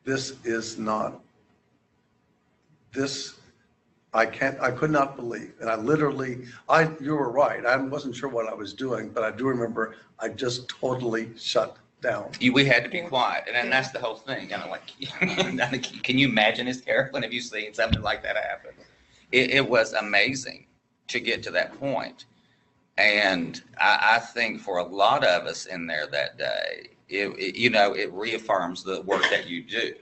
This is not, this, I could not believe. And I literally, you were right. I wasn't sure what I was doing, but I do remember I just totally shut down. We had to be quiet, and then that's the whole thing. And I'm like, can you imagine this, Carolyn? Have you seen something like that happen? It was amazing to get to that point. And I think for a lot of us in there that day, it reaffirms the work that you do,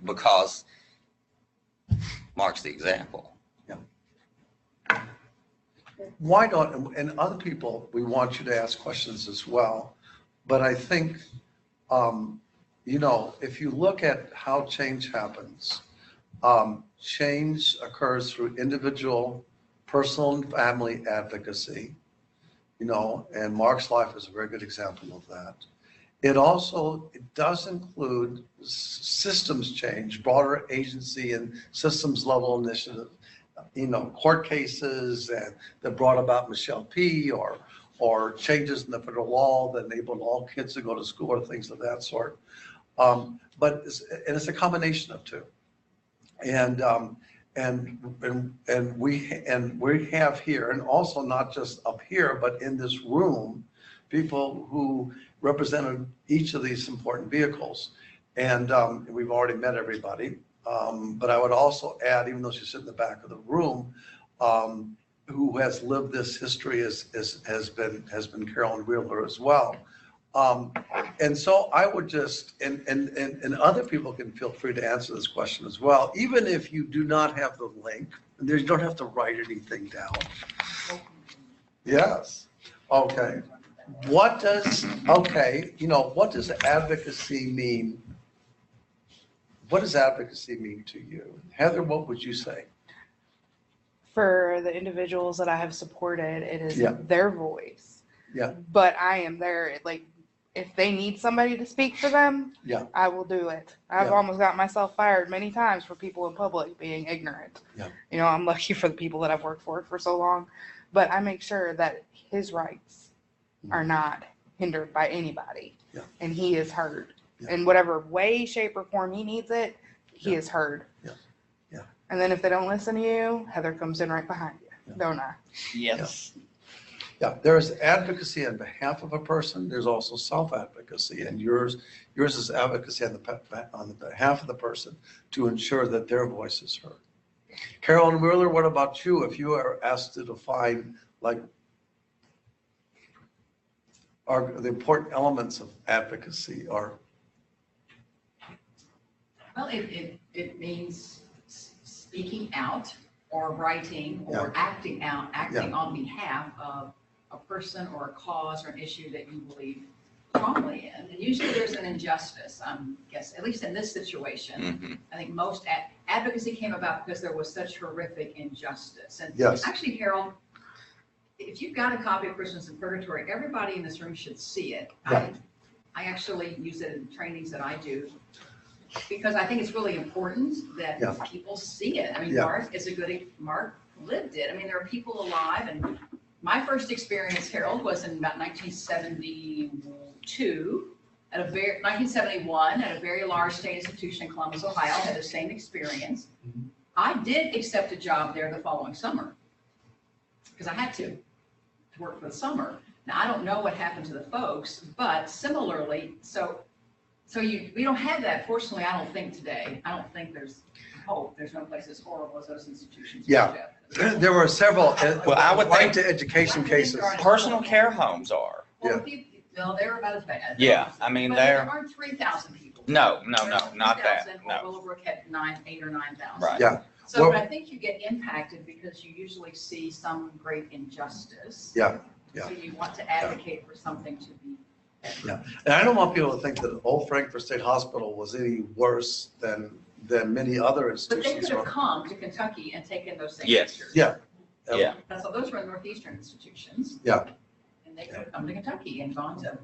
because Mark's the example. Yeah. Why don't, and other people, we want you to ask questions as well. But I think, if you look at how change happens, change occurs through individual, personal, and family advocacy, and Mark's life is a very good example of that. It does include systems change, broader agency and systems level initiative, court cases that brought about Michelle P. or changes in the federal law that enabled all kids to go to school or things of that sort. But it's a combination of two. And we have here, and also not just up here, but in this room, people who represented each of these important vehicles. And we've already met everybody. But I would also add, even though she's in the back of the room, who has lived this history has been Carolyn Wheeler as well. And so I would just, and other people can feel free to answer this question as well, even if you do not have the link, you don't have to write anything down. Yes. Okay. What does advocacy mean? What does advocacy mean to you? Heather, what would you say? For the individuals that I have supported, it is their voice. Yeah. But I am there, if they need somebody to speak for them, I will do it. I've almost got myself fired many times for people in public being ignorant. Yeah. I'm lucky for the people that I've worked for so long, but I make sure that his rights are not hindered by anybody, and he is heard in whatever way, shape, or form he needs it. He is heard. And then if they don't listen to you, Heather comes in right behind you, don't I? Yes. Yeah, there's advocacy on behalf of a person. There's also self-advocacy, and yours is advocacy on the behalf of the person to ensure that their voice is heard. Carolyn Wheeler, what about you? If you are asked to define are the important elements of advocacy are? Well, it means speaking out or writing or acting on behalf of a person or a cause or an issue that you believe strongly in. And usually there's an injustice, I guess, at least in this situation. Mm-hmm. I think most advocacy came about because there was such horrific injustice. And actually, Harold, if you've got a copy of Christmas in Purgatory, everybody in this room should see it. I actually use it in trainings that I do, because I think it's really important that people see it. I mean, Mark lived it. I mean, there are people alive, and my first experience, Harold, was in about 1971 at a very large state institution in Columbus, Ohio. I had the same experience. I did accept a job there the following summer because I had to work for the summer. Now, I don't know what happened to the folks, but similarly, we don't have that. Fortunately, I don't think today. I don't think there's hope. There's no place as horrible as those institutions. Yeah, there were several. Well, I would think to education cases. Personal care homes are. Well, no, they're about as bad. Yeah, I mean there aren't 3,000 people. No, not that. No. Willowbrook had 8,000 or 9,000. Right. Yeah. So I think you get impacted because you usually see some great injustice. Yeah. So you want to advocate for something to be. Yeah, and I don't want people to think that Old Frankfort State Hospital was any worse than many other institutions. But they could have come to Kentucky and taken those same Yes. pictures. Yeah. So those were Northeastern institutions. Yeah. And they could have come to Kentucky and gone to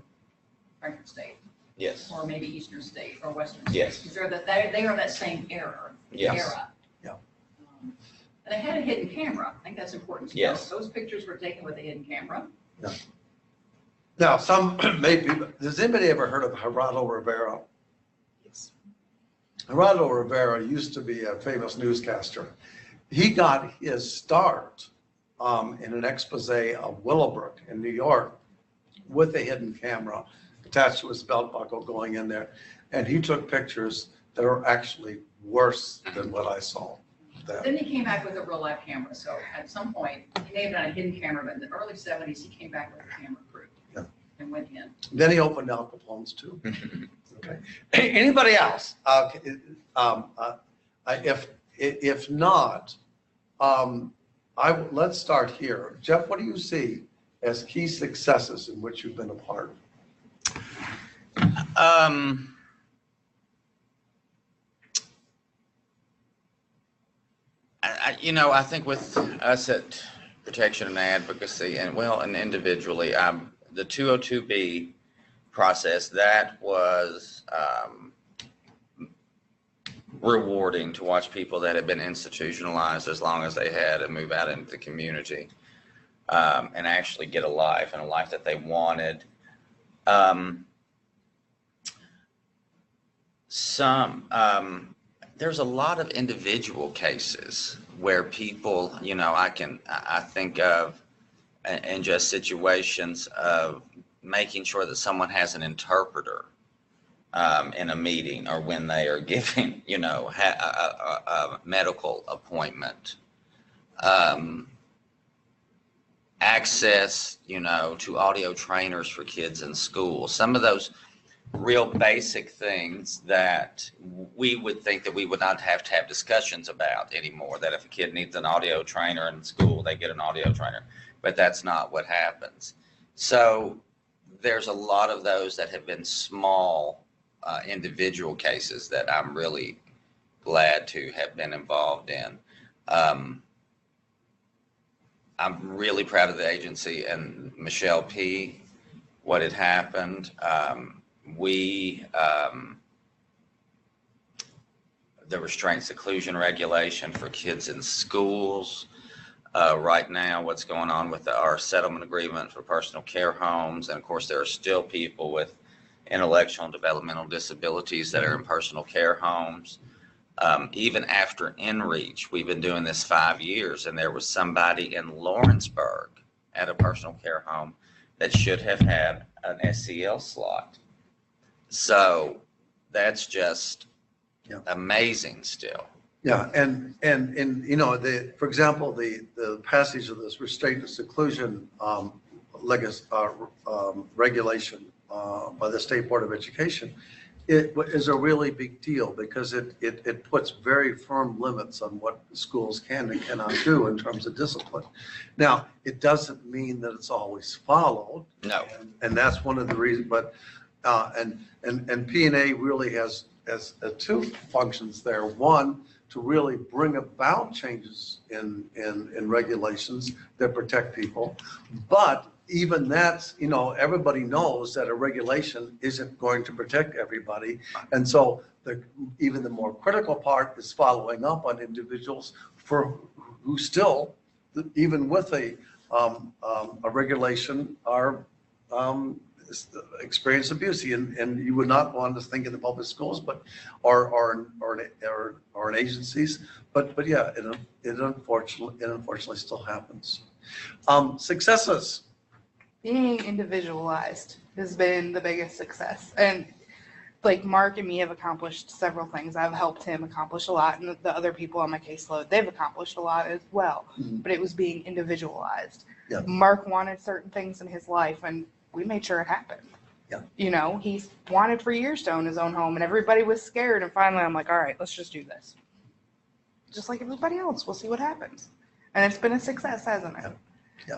Frankfort State. Yes. Or maybe Eastern State or Western State. Yes. Because they are that same era. Yes. Yeah. And they had a hidden camera. I think that's important to know. Those pictures were taken with a hidden camera. Yeah. Now, some maybe, has anybody ever heard of Gerardo Rivera? Yes. Gerardo Rivera used to be a famous newscaster. He got his start in an expose of Willowbrook in New York with a hidden camera attached to his belt buckle going in there. And he took pictures that are actually worse than what I saw. Then he came back with a real life camera. So at some point, he may have done a hidden camera, but in the early 70s, he came back with a camera crew and went in. Then he opened Al Capone's too. Okay. Anybody else? If not, let's start here. Jeff, what do you see as key successes in which you've been a part? I think with us at Protection and Advocacy, and individually, the 202B process, that was rewarding to watch people that had been institutionalized as long as they had and move out into the community and actually get a life and a life that they wanted. There's a lot of individual cases where people, I think of in just situations of making sure that someone has an interpreter in a meeting or when they are giving, a medical appointment. Access, to audio trainers for kids in school. Some of those real basic things that we would think that we would not have to have discussions about anymore, that if a kid needs an audio trainer in school, they get an audio trainer, but that's not what happens. So there's a lot of those that have been small individual cases that I'm really glad to have been involved in. I'm really proud of the agency and Michelle P., what had happened. The restraint seclusion regulation for kids in schools. Right now, what's going on with our settlement agreement for personal care homes. And of course, there are still people with intellectual and developmental disabilities that are in personal care homes. Even after InReach, we've been doing this 5 years, and there was somebody in Lawrenceburg at a personal care home that should have had an SCL slot. So that's just amazing still. Yeah, and for example, the passage of this restraint and seclusion regulation by the State Board of Education, it is a really big deal because it puts very firm limits on what schools can and cannot do in terms of discipline. Now, it doesn't mean that it's always followed. No. And that's one of the reasons, but and P&A really has two functions there. One, to really bring about changes in regulations that protect people. But even that's, everybody knows that a regulation isn't going to protect everybody. And so even the more critical part is following up on individuals who still, even with a regulation, are experience abuse, and you would not want to think in the public schools, but or in agencies, but yeah, it unfortunately still happens. Successes. Being individualized has been the biggest success, and like Mark and me have accomplished several things. I've helped him accomplish a lot, and the other people on my caseload, they've accomplished a lot as well. Mm-hmm. But it was being individualized. Yeah. Mark wanted certain things in his life, and we made sure it happened. Yeah. He's wanted for years to own his own home, and everybody was scared. And finally, I'm like, all right, let's just do this. Just like everybody else, we'll see what happens. And it's been a success, hasn't it?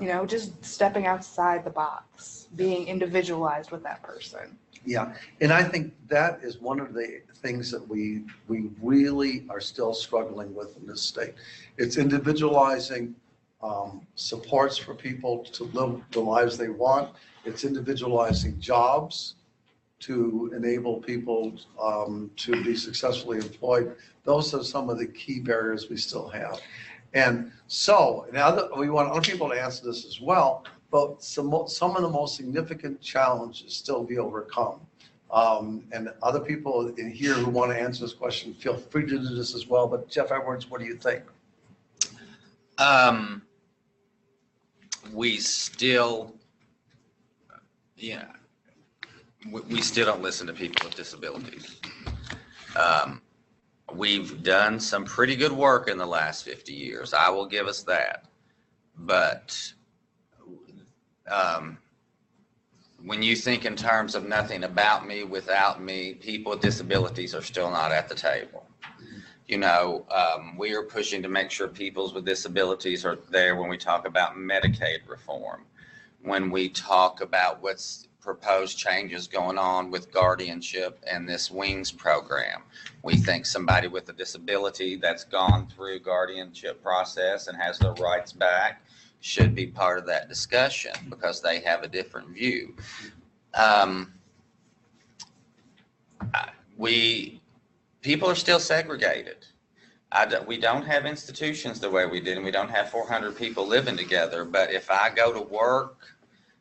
Yeah. Just stepping outside the box, being individualized with that person. Yeah, and I think that is one of the things that we really are still struggling with in this state. It's individualizing supports for people to live the lives they want. It's individualizing jobs to enable people to be successfully employed. Those are some of the key barriers we still have. And so now we want other people to answer this as well, but some of the most significant challenges still be overcome. And other people in here who want to answer this question, feel free to do this as well. But Jeff Edwards, what do you think? We still, we still don't listen to people with disabilities. We've done some pretty good work in the last 50 years. I will give us that. But when you think in terms of nothing about me without me, people with disabilities are still not at the table. We are pushing to make sure people with disabilities are there when we talk about Medicaid reform, when we talk about what's proposed changes going on with guardianship and this WINGS program. We think somebody with a disability that's gone through guardianship process and has their rights back should be part of that discussion because they have a different view. People are still segregated. We don't have institutions the way we did, and we don't have 400 people living together. But if I go to work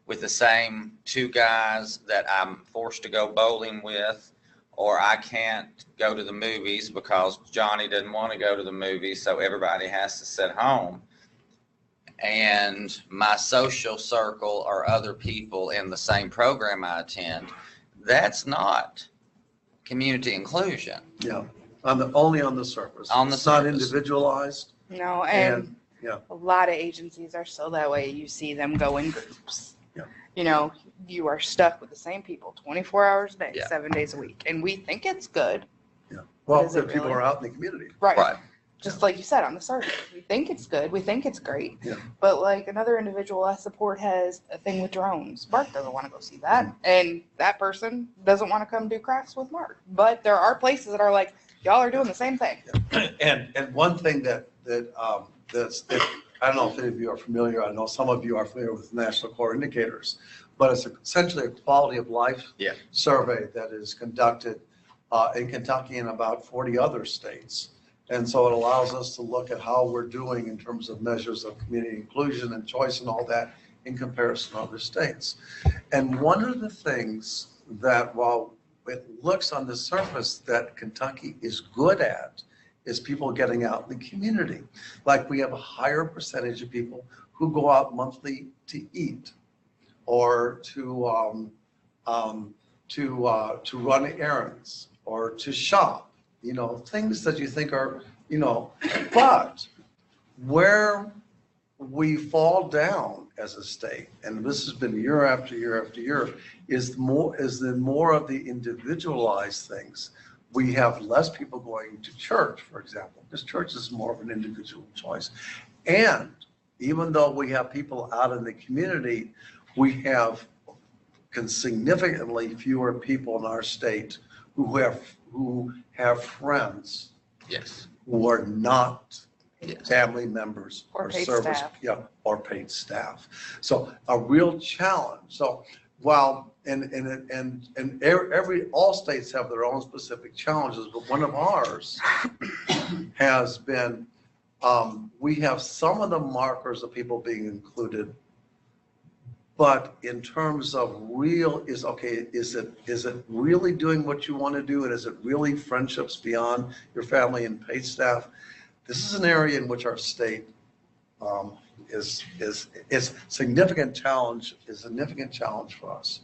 with the same two guys that I'm forced to go bowling with, or I can't go to the movies because Johnny doesn't want to go to the movies, so everybody has to sit home, and my social circle are other people in the same program I attend, that's not community inclusion. Yeah, only on the surface. It's not individualized. No, and a lot of agencies are still that way. You see them go in groups. Yeah. You are stuck with the same people 24 hours a day, 7 days a week. And we think it's good. Yeah. Well, the people are out in the community. Right. Just like you said, on the surface, we think it's good. We think it's great. Yeah. But like another individual I support has a thing with drones. Mark doesn't want to go see that. And that person doesn't want to come do crafts with Mark. But there are places that are like, y'all are doing the same thing. Yeah. And one thing that I don't know if any of you are familiar, I know some of you are familiar with National Core Indicators, but it's essentially a quality of life survey that is conducted in Kentucky and about 40 other states. And so it allows us to look at how we're doing in terms of measures of community inclusion and choice and all that in comparison to other states. And one of the things that, while it looks on the surface that Kentucky is good at, is people getting out in the community. Like we have a higher percentage of people who go out monthly to eat or to run errands or to shop, things that you think are, but where we fall down as a state, and this has been year after year after year, is the more of the individualized things. We have less people going to church, for example, because church is more of an individual choice. And even though we have people out in the community, we have significantly fewer people in our state who have friends who are not family members or service staff. Or paid staff. So a real challenge. So while all states have their own specific challenges, but one of ours has been we have some of the markers of people being included, but in terms of is it really doing what you want to do, and is it really friendships beyond your family and paid staff? This is an area in which our state is significant challenge for us.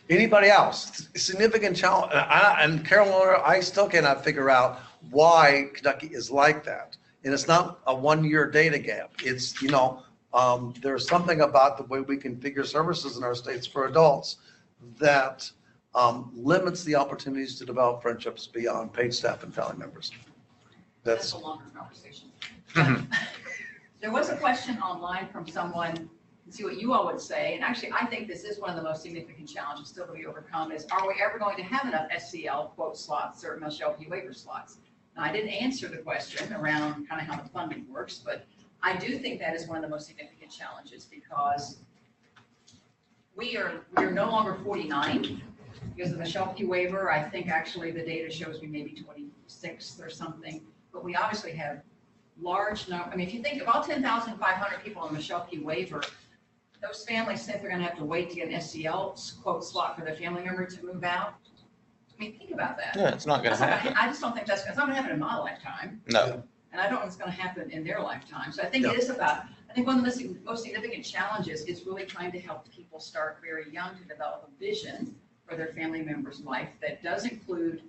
Anybody else? Significant challenge, and Carolyn, I still cannot figure out why Kentucky is like that. And it's not a one-year data gap. It's there's something about the way we configure services in our states for adults that limits the opportunities to develop friendships beyond paid staff and family members. That's a longer conversation. There was a question online from someone, see what you all would say, and actually I think this is one of the most significant challenges still to be overcome, is are we ever going to have enough SCL quote slots or MSLP waiver slots? Now, I didn't answer the question around kind of how the funding works, but I do think that is one of the most significant challenges, because we are no longer 49 because of the MSLP waiver. I think actually the data shows we may be 26th or something, but we obviously have large number, I mean, if you think of all 10,500 people on the Michelle P. waiver, those families think they're gonna have to wait to get an SCL quote slot for their family member to move out. I mean, think about that. Yeah, it's not gonna happen. I just don't think it's not gonna happen in my lifetime. No. And I don't think it's gonna happen in their lifetime. So I think it is about, I think one of the most significant challenges is really trying to help people start very young to develop a vision for their family member's life that does include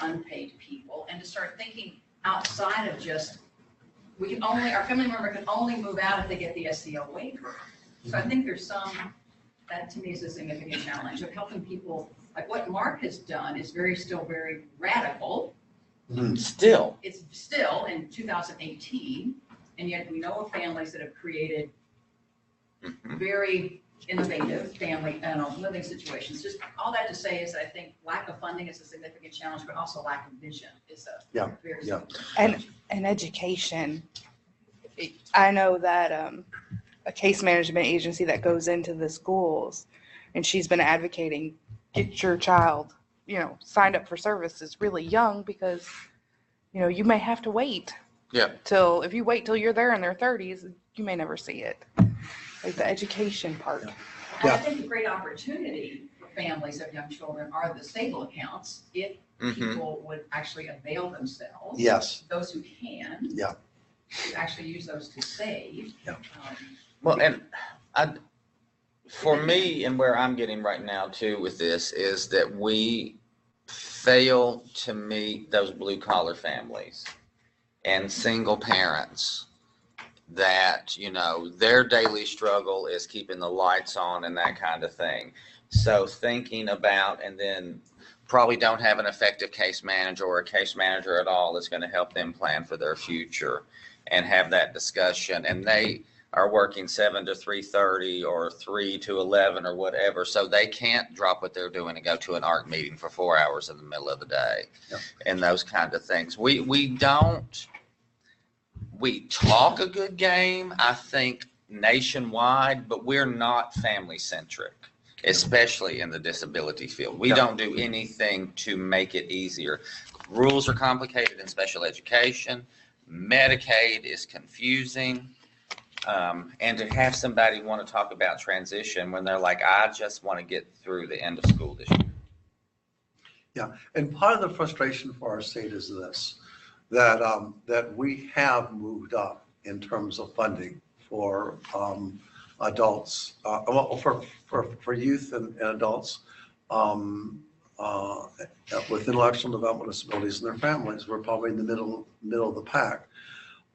unpaid people, and to start thinking outside of just, our family member can only move out if they get the SCL waiver. So I think there's that to me is a significant challenge of helping people, like what Mark has done is still very radical. Still. It's still in 2018, and yet we know of families that have created very innovative family living situations. Just all that to say is that I think lack of funding is a significant challenge, but also lack of vision is a very significant challenge. And education. I know that a case management agency that goes into the schools, and she's been advocating, get your child, signed up for services really young, because, you may have to wait. Yeah. If you wait till you're there in their 30s, you may never see it. Like the education part. And I think a great opportunity for families of young children are the stable accounts, if people would actually avail themselves. Yes. Those who can. Yeah. To actually use those to save. Yeah. Well, and for me, and where I'm getting right now too with this, is that we fail to meet those blue collar families and single parents that, their daily struggle is keeping the lights on and that kind of thing. So thinking about, and then probably don't have an effective case manager or a case manager at all that's going to help them plan for their future and have that discussion. And they are working 7 to 3:30 or 3 to 11 or whatever. So they can't drop what they're doing and go to an ARC meeting for 4 hours in the middle of the day and those kind of things. We talk a good game, I think, nationwide, but we're not family centric, especially in the disability field. We don't do anything to make it easier. Rules are complicated in special education. Medicaid is confusing. And to have somebody want to talk about transition when they're like, I just want to get through the end of school this year. Yeah, and part of the frustration for our state is this, that we have moved up in terms of funding for adults, for youth and adults with intellectual developmental disabilities and their families. We're probably in the middle of the pack.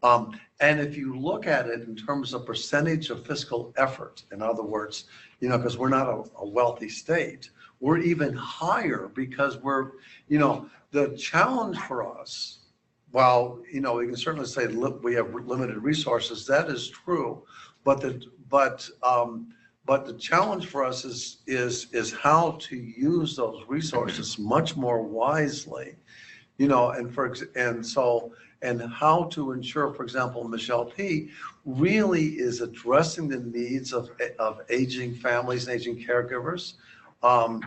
And if you look at it in terms of percentage of fiscal effort, in other words, because we're not a wealthy state, we're even higher because we're, the challenge for us, while, we can certainly say we have limited resources, that is true, but the challenge for us is how to use those resources much more wisely, and how to ensure, for example, Michelle P. really is addressing the needs of aging families and aging caregivers, and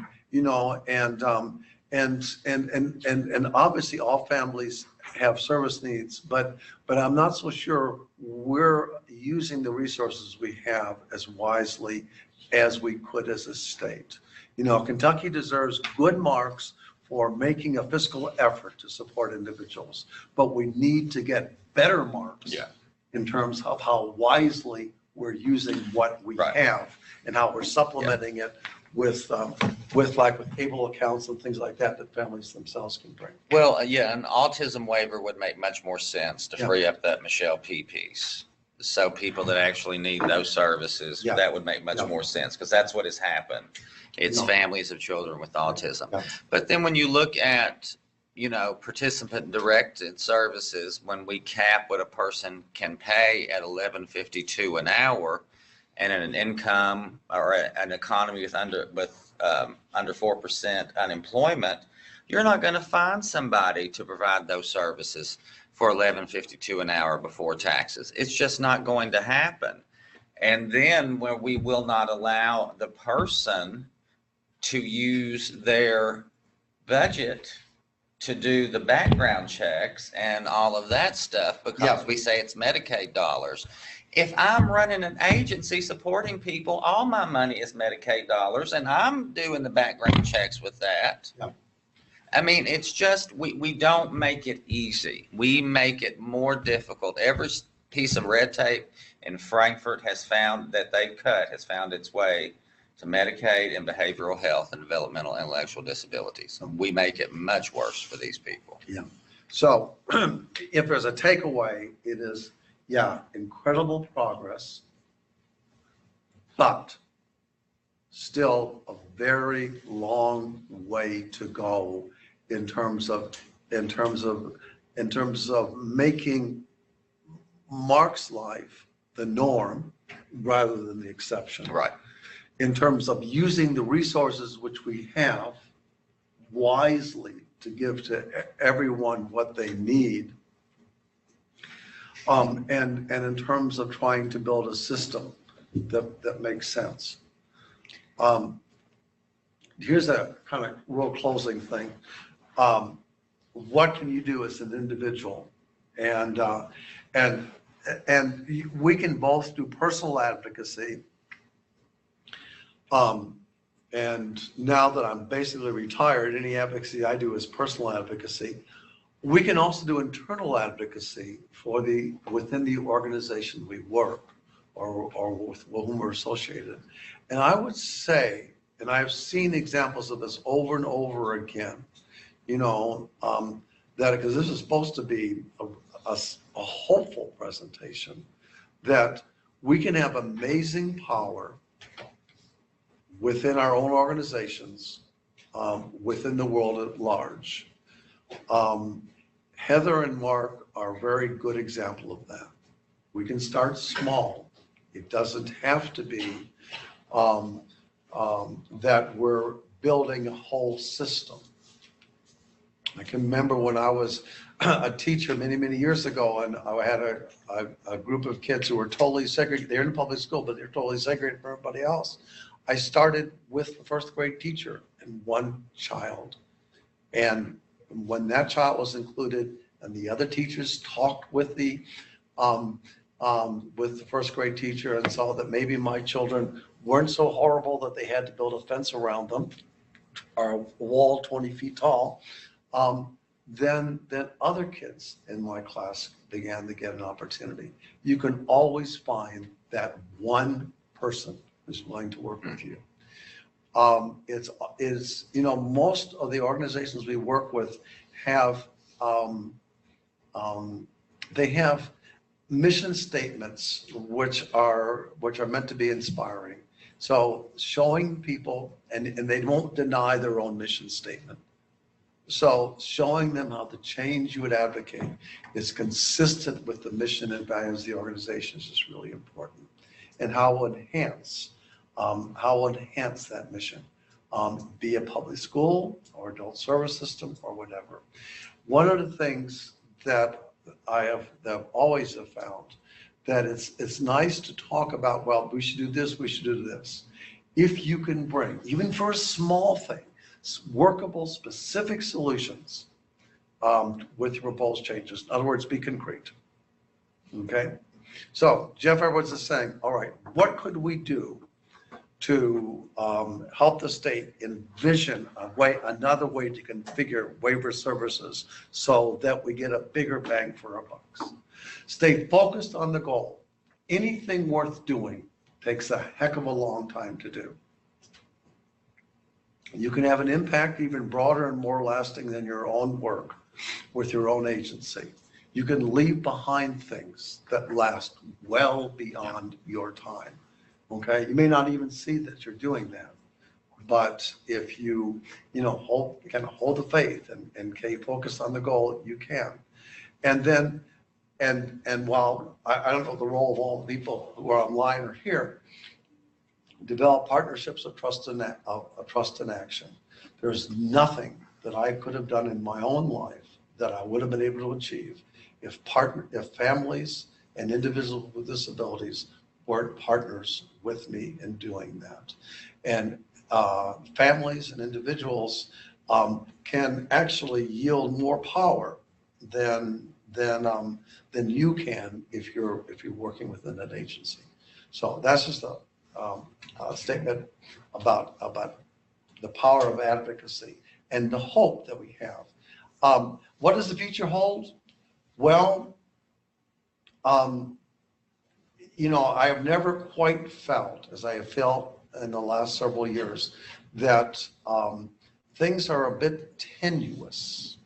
obviously all families have service needs, but I'm not so sure we're using the resources we have as wisely as we could as a state. Kentucky deserves good marks for making a fiscal effort to support individuals, but we need to get better marks in terms of how wisely we're using what we have and how we're supplementing it with able accounts and things like that families themselves can bring. Well, an autism waiver would make much more sense to free up that Michelle P. piece. So people that actually need those services, that would make much more sense, because that's what has happened. It's families of children with autism. But then when you look at, participant directed services, when we cap what a person can pay at $11.52 an hour, and an income or an economy with under 4% unemployment, you're not going to find somebody to provide those services for $11.52 an hour before taxes. It's just not going to happen. And then where we will not allow the person to use their budget to do the background checks and all of that stuff because we say it's Medicaid dollars. If I'm running an agency supporting people, all my money is Medicaid dollars, and I'm doing the background checks with that. I mean, it's just, we don't make it easy. We make it more difficult. Every piece of red tape in Frankfurt has found its way to Medicaid and behavioral health and developmental intellectual disabilities. We make it much worse for these people. So if there's a takeaway, it is, incredible progress, but still a very long way to go in terms of making Mark's life the norm rather than the exception. Right. In terms of using the resources which we have wisely to give to everyone what they need. And in terms of trying to build a system that makes sense. Here's a kind of real closing thing. What can you do as an individual? And we can both do personal advocacy. And now that I'm basically retired, any advocacy I do is personal advocacy. We can also do internal advocacy within the organization we work or with whom we're associated. And I would say, and I've seen examples of this over and over again, that because this is supposed to be a hopeful presentation, that we can have amazing power within our own organizations, within the world at large. Heather and Mark are a very good example of that. We can start small. It doesn't have to be that we're building a whole system. I can remember when I was a teacher many, many years ago, and I had a group of kids who were totally segregated. They're in public school, but they're totally segregated from everybody else. I started with the first grade teacher and one child. And when that child was included and the other teachers talked with the first grade teacher and saw that maybe my children weren't so horrible that they had to build a fence around them or a wall 20 feet tall, then other kids in my class began to get an opportunity. You can always find that one person who's willing to work with you. Most of the organizations we work with have, they have mission statements which are meant to be inspiring. So showing people, and they won't deny their own mission statement. So showing them how the change you would advocate is consistent with the mission and values of the organizations is really important. And how we'll enhance that mission, be a public school or adult service system or whatever. One of the things that I've always found that it's nice to talk about, well, we should do this, we should do this. If you can bring, even for a small thing, workable, specific solutions with your proposed changes. In other words, be concrete. Okay? So Jeff Edwards is saying, all right, what could we do to help the state envision another way to configure waiver services so that we get a bigger bang for our bucks? Stay focused on the goal. Anything worth doing takes a heck of a long time to do. You can have an impact even broader and more lasting than your own work with your own agency. You can leave behind things that last well beyond your time. Okay, you may not even see that you're doing that, but if you hold the faith and focus on the goal, you can. And then, and while I don't know the role of all the people who are online or here, develop partnerships of trust and action. There's nothing that I could have done in my own life that I would have been able to achieve if families and individuals with disabilities weren't partners with me in doing that. And families and individuals can actually yield more power than you can if you're working within that agency. So that's just a statement about the power of advocacy and the hope that we have. What does the future hold? Well, you know, I have never quite felt, as I have felt in the last several years, that things are a bit tenuous.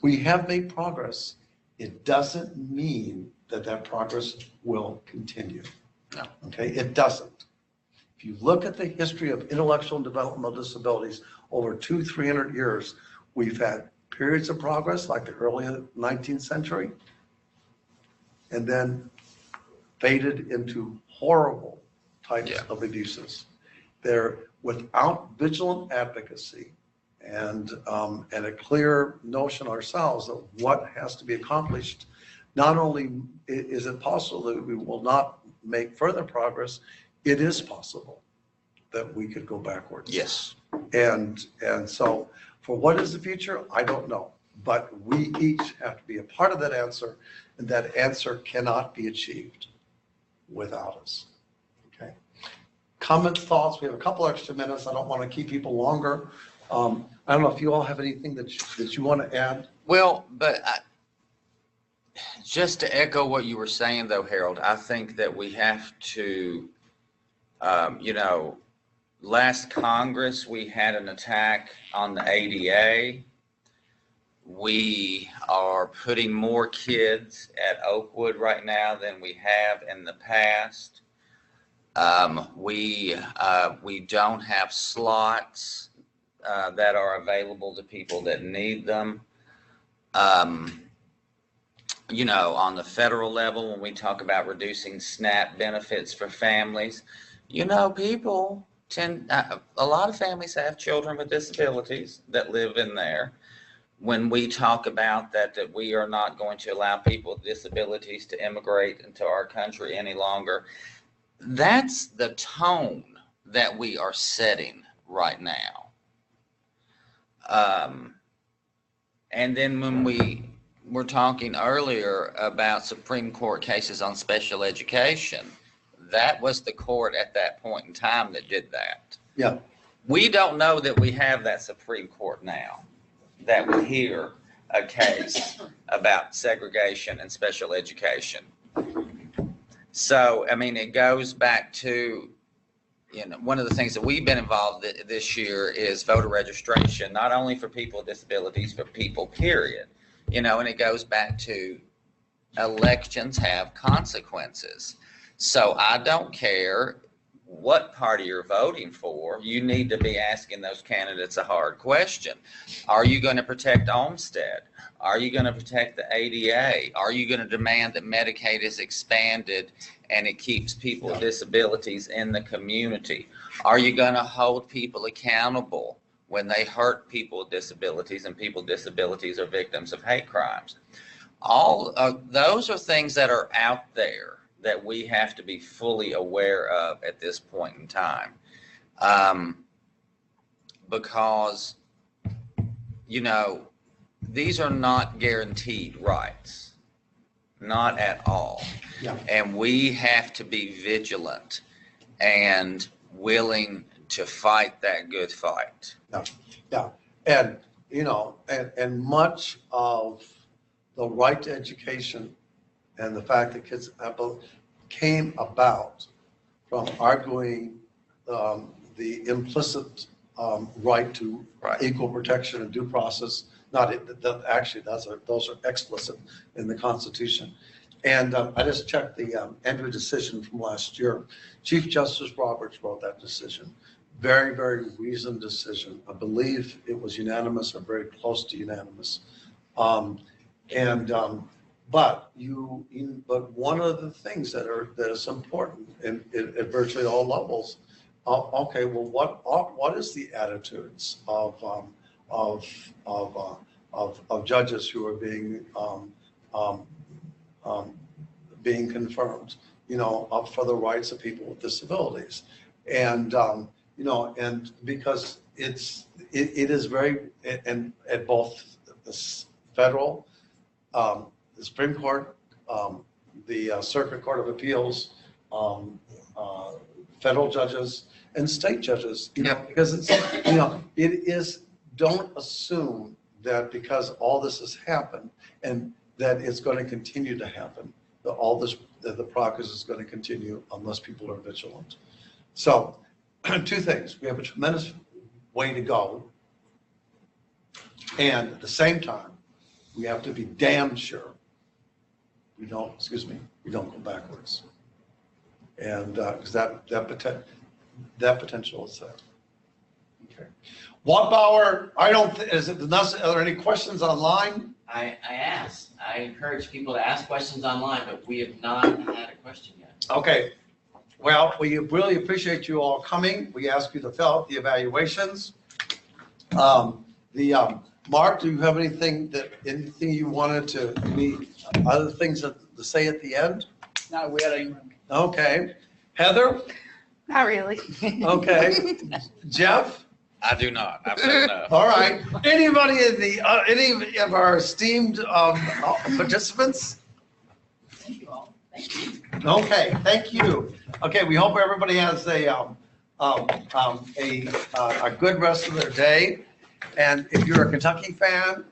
We have made progress. It doesn't mean that that progress will continue. No. Okay, it doesn't. If you look at the history of intellectual and developmental disabilities over 200-300 years, we've had periods of progress like the early 19th century, and then faded into horrible types of abuses. They're without vigilant advocacy and a clear notion ourselves of what has to be accomplished. Not only is it possible that we will not make further progress, it is possible that we could go backwards. Yes. And so for what is the future, I don't know. But we each have to be a part of that answer, and that answer cannot be achieved without us. Okay. Comments, thoughts? We have a couple extra minutes. I don't want to keep people longer. I don't know if you all have anything that you want to add. Well, but just to echo what you were saying, though, Harold, I think that we have to, you know, last Congress, we had an attack on the ADA. We are putting more kids at Oakwood right now than we have in the past. We don't have slots that are available to people that need them. You know, on the federal level, when we talk about reducing SNAP benefits for families, you know, people tend, a lot of families have children with disabilities that live in there. When we talk about that we are not going to allow people with disabilities to immigrate into our country any longer, that's the tone that we are setting right now. And then when we were talking earlier about Supreme Court cases on special education, that was the court at that point in time that did that. Yeah. We don't know that we have that Supreme Court now that will hear a case about segregation and special education. So, I mean, it goes back to, you know, one of the things that we've been involved in this year is voter registration, not only for people with disabilities, but people, period. You know, and it goes back to elections have consequences. So I don't care what party you're voting for, you need to be asking those candidates a hard question. Are you going to protect Olmstead? Are you going to protect the ADA? Are you going to demand that Medicaid is expanded and it keeps people with disabilities in the community? Are you going to hold people accountable when they hurt people with disabilities and people with disabilities are victims of hate crimes? All of those are things that are out there that we have to be fully aware of at this point in time. Because, you know, these are not guaranteed rights, not at all. Yeah. And we have to be vigilant and willing to fight that good fight. Yeah, yeah. And, you know, and much of the right to education and the fact that kids came about from arguing the implicit right to equal protection and due process. Actually, those are explicit in the Constitution. And I just checked the Andrew decision from last year. Chief Justice Roberts wrote that decision. Very, very reasoned decision. I believe it was unanimous or very close to unanimous. But one of the things that is important at virtually all levels. Okay, well, what is the attitudes of judges who are being confirmed, you know, for the rights of people with disabilities, and you know, and because it is very, and at both the federal, the Supreme Court, the Circuit Court of Appeals, federal judges and state judges, you know, because it's, you know, it is, don't assume that because all this has happened and that it's going to continue to happen, that all this, that the progress is going to continue unless people are vigilant. So, two things. We have a tremendous way to go. And at the same time, we have to be damn sure we don't, we don't go backwards. And because that potential is there. Okay. Waldbauer, are there any questions online? I asked. I encourage people to ask questions online, but we have not had a question yet. Okay. Well, we really appreciate you all coming. We ask you to fill out the evaluations. Mark, do you have anything you wanted to, any other things to say at the end? No, we had a. Okay. Heather? Not really. Okay. Jeff? I do not. I've said enough. All right. Anybody in any of our esteemed participants? Thank you all. Thank you. Okay, thank you. Okay, we hope everybody has a good rest of their day. And if you're a Kentucky fan,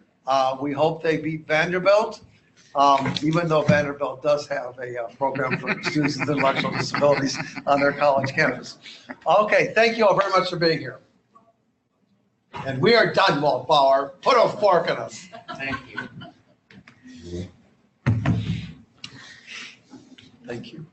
we hope they beat Vanderbilt, even though Vanderbilt does have a program for students with intellectual disabilities on their college campus. Okay, thank you all very much for being here. And we are done, Waldbauer. Put a fork in us. Thank you. Thank you.